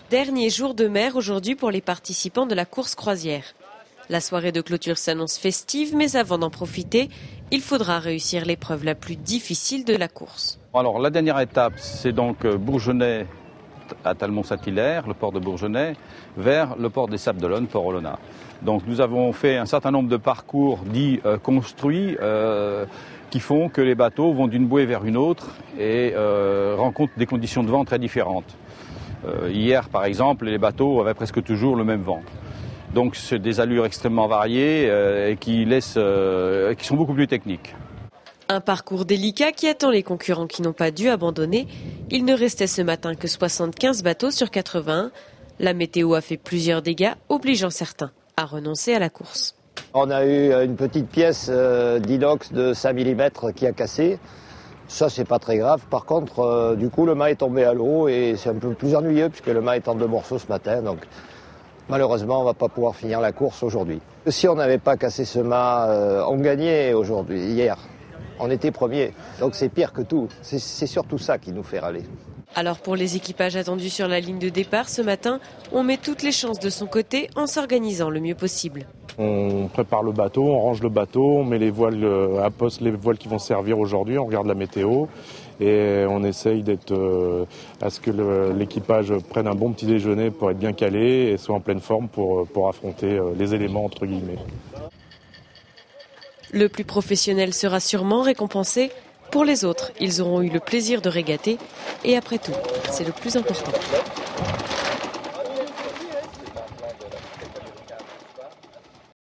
Dernier jour de mer aujourd'hui pour les participants de la course croisière. La soirée de clôture s'annonce festive, mais avant d'en profiter, il faudra réussir l'épreuve la plus difficile de la course. Alors la dernière étape, c'est donc Bourgenais à Talmont-Saint-Hilaire, le port de Bourgenais, vers le port des Sables d'Olonne, Port Olona. Donc nous avons fait un certain nombre de parcours dits construits qui font que les bateaux vont d'une bouée vers une autre et rencontrent des conditions de vent très différentes. Hier, par exemple, les bateaux avaient presque toujours le même vent. Donc c'est des allures extrêmement variées et qui sont beaucoup plus techniques. Un parcours délicat qui attend les concurrents qui n'ont pas dû abandonner. Il ne restait ce matin que 75 bateaux sur 81. La météo a fait plusieurs dégâts, obligeant certains à renoncer à la course. On a eu une petite pièce d'inox de 5 mm qui a cassé. Ça, c'est pas très grave. Par contre, du coup, le mât est tombé à l'eau et c'est un peu plus ennuyeux puisque le mât est en 2 morceaux ce matin. Donc, malheureusement, on va pas pouvoir finir la course aujourd'hui. Si on n'avait pas cassé ce mât, on gagnait hier. On était premier. Donc, c'est pire que tout. C'est surtout ça qui nous fait râler. Alors pour les équipages attendus sur la ligne de départ ce matin, on met toutes les chances de son côté en s'organisant le mieux possible. On prépare le bateau, on range le bateau, on met les voiles à poste, les voiles qui vont servir aujourd'hui, on regarde la météo et on essaye à ce que l'équipage prenne un bon petit déjeuner pour être bien calé et soit en pleine forme pour affronter les éléments entre guillemets. Le plus professionnel sera sûrement récompensé. Pour les autres, ils auront eu le plaisir de régater et après tout, c'est le plus important.